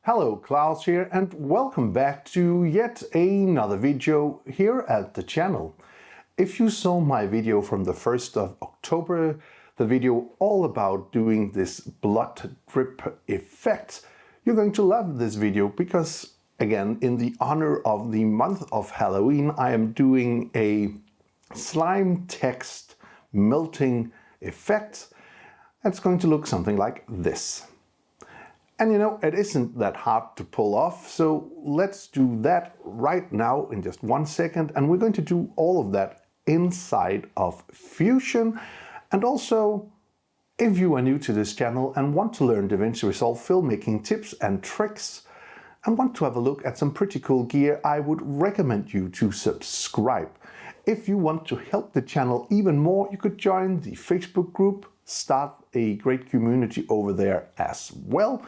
Hello, Klaus here, and welcome back to yet another video here at the channel. If you saw my video from the 1st of October, the video all about doing this blood drip effect, you're going to love this video because, again, in the honor of the month of Halloween, I am doing a slime text melting effect. It's going to look something like this. And you know, it isn't that hard to pull off, so let's do that right now in just 1 second. And we're going to do all of that inside of Fusion. And also, if you are new to this channel and want to learn Davinci Resolve filmmaking tips and tricks, and want to have a look at some pretty cool gear, I would recommend you to subscribe. If you want to help the channel even more, you could join the Facebook group, start a great community over there as well,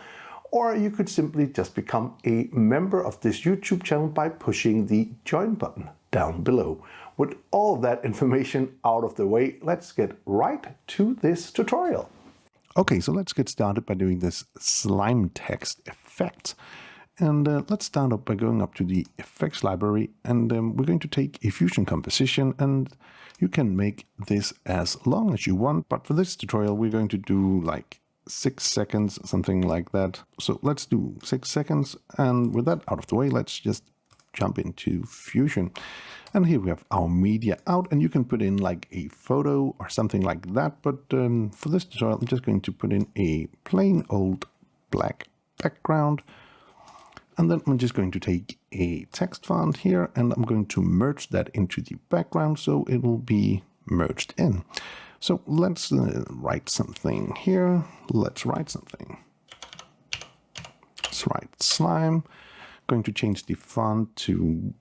or you could simply just become a member of this YouTube channel by pushing the join button down below. With all of that information out of the way, let's get right to this tutorial. Okay, so let's get started by doing this slime text effect. And let's start up by going up to the effects library, and we're going to take a Fusion composition, and you can make this as long as you want, but for this tutorial we're going to do like 6 seconds, something like that. So let's do 6 seconds, and with that out of the way, let's just jump into Fusion. And here we have our media out, and you can put in like a photo or something like that, but for this tutorial I'm just going to put in a plain old black background. And then I'm just going to take a text font here, and I'm going to merge that into the background so it will be merged in. So let's write something here. Let's write something. Let's write slime. Going to change the font to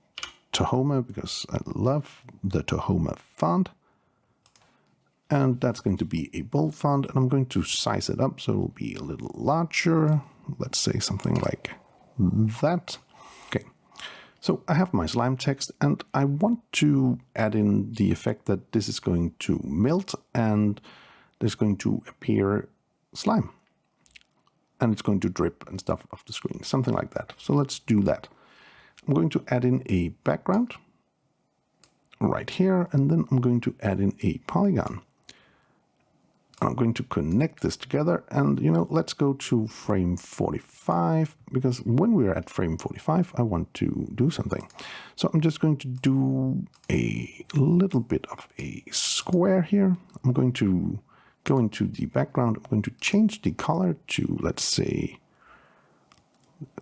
Tahoma because I love the Tahoma font. And that's going to be a bold font, and I'm going to size it up so it will be a little larger. Let's say something like that. Okay, so I have my slime text, and I want to add in the effect that this is going to melt and there's going to appear slime and it's going to drip and stuff off the screen, something like that. So let's do that. I'm going to add in a background right here, and then I'm going to add in a polygon. I'm going to connect this together, and you know, let's go to frame 45, because when we're at frame 45 I want to do something. So I'm just going to do a little bit of a square here. I'm going to go into the background. I'm going to change the color to, let's say,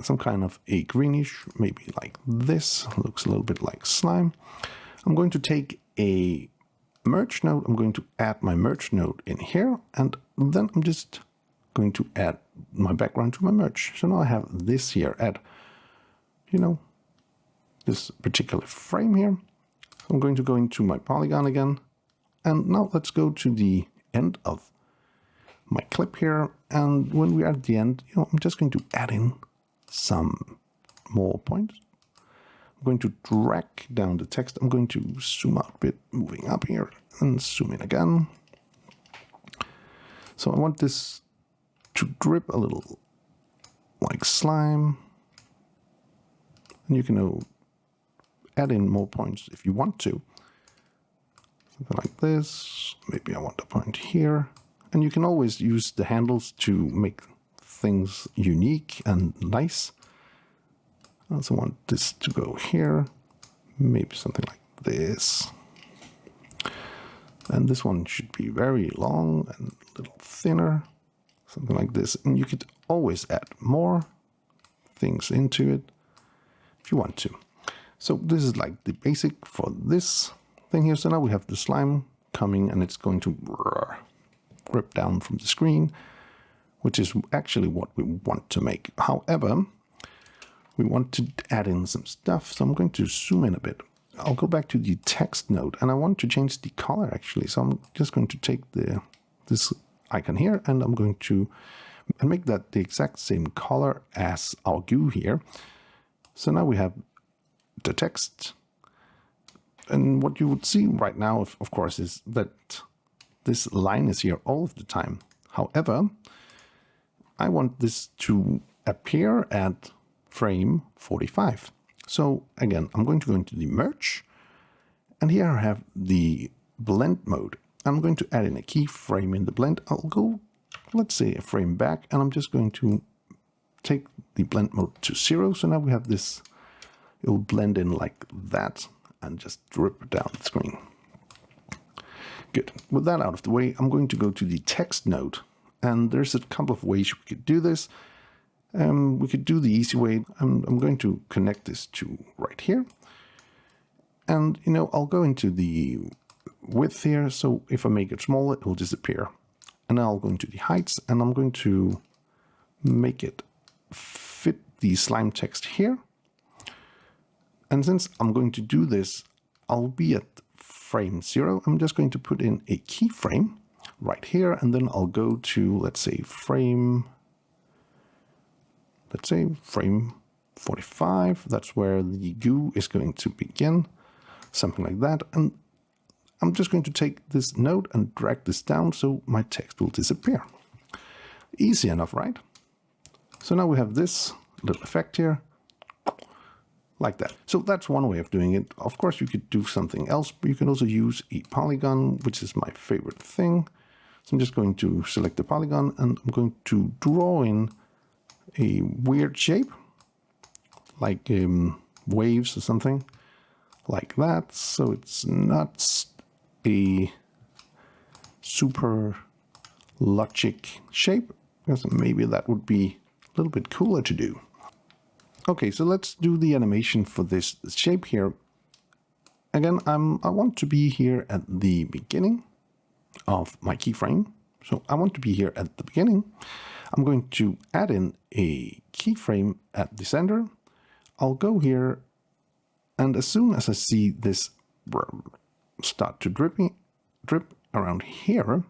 some kind of a greenish, maybe like this. Looks a little bit like slime. I'm going to take a merge node. I'm going to add my merge node in here, and then I'm just going to add my background to my merge. So now I have this here at, you know, this particular frame here. I'm going to go into my polygon again, and now let's go to the end of my clip here, and when we're at the end, you know, I'm just going to add in some more points. I'm going to drag down the text. I'm going to zoom out a bit, moving up here, and zoom in again. So I want this to drip a little like slime. And you can add in more points if you want to. Something like this. Maybe I want a point here. And you can always use the handles to make things unique and nice. I also want this to go here, maybe something like this. And this one should be very long and a little thinner, something like this. And you could always add more things into it if you want to. So this is like the basic for this thing here. So now we have the slime coming, and it's going to rip down from the screen, which is actually what we want to make. However, we want to add in some stuff, so I'm going to zoom in a bit. I'll go back to the text node, and I want to change the color actually. So I'm just going to take this icon here, and I'm going to make that the exact same color as our goo here. So now we have the text, and what you would see right now, of course, is that this line is here all of the time. However, I want this to appear at frame 45. So again, I'm going to go into the merge, and here I have the blend mode. I'm going to add in a keyframe in the blend. I'll go, let's say, a frame back, and I'm just going to take the blend mode to 0. So now we have this, it'll blend in like that and just drip down the screen. Good. With that out of the way, I'm going to go to the text node, and there's a couple of ways we could do this. We could do the easy way. I'm going to connect this to right here. And, you know, I'll go into the width here. So if I make it smaller, it will disappear. And now I'll go into the heights, and I'm going to make it fit the slime text here. And since I'm going to do this, I'll be at frame 0. I'm just going to put in a keyframe right here, and then I'll go to, let's say frame 45. That's where the goo is going to begin, something like that. And I'm just going to take this node and drag this down so my text will disappear. Easy enough, right? So now we have this little effect here, like that. So that's one way of doing it. Of course, you could do something else, but you can also use a polygon, which is my favorite thing. So I'm just going to select the polygon, and I'm going to draw in a weird shape, like waves or something, like that. So it's not a super logic shape, because maybe that would be a little bit cooler to do. Okay, so let's do the animation for this shape here. Again, I want to be here at the beginning of my keyframe. So I want to be here at the beginning. I'm going to add in a keyframe at the center. I'll go here, and as soon as I see this start to drip around here,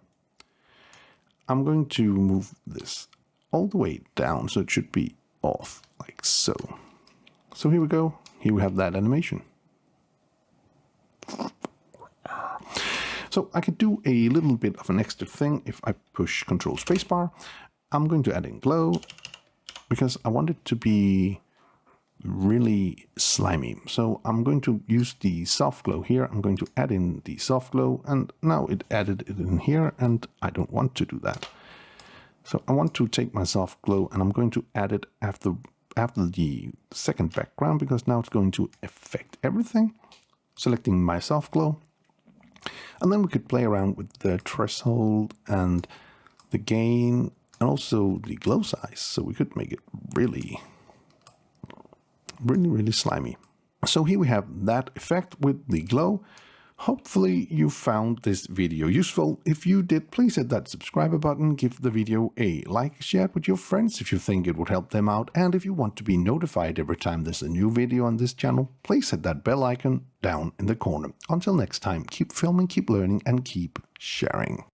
I'm going to move this all the way down, so it should be off like so. So here we go. Here we have that animation. So I could do a little bit of an extra thing if I push Control Spacebar. I'm going to add in glow because I want it to be really slimy. So I'm going to use the soft glow here. I'm going to add in the soft glow, and now it added it in here, and I don't want to do that. So I want to take my soft glow, and I'm going to add it after the second background, because now it's going to affect everything. Selecting my soft glow, and then we could play around with the threshold and the gain and also the glow size, so we could make it really slimy. So here we have that effect with the glow. Hopefully you found this video useful. If you did, please hit that subscribe button, give the video a like, share it with your friends if you think it would help them out, and if you want to be notified every time there's a new video on this channel, please hit that bell icon down in the corner. Until next time, keep filming, keep learning, and keep sharing.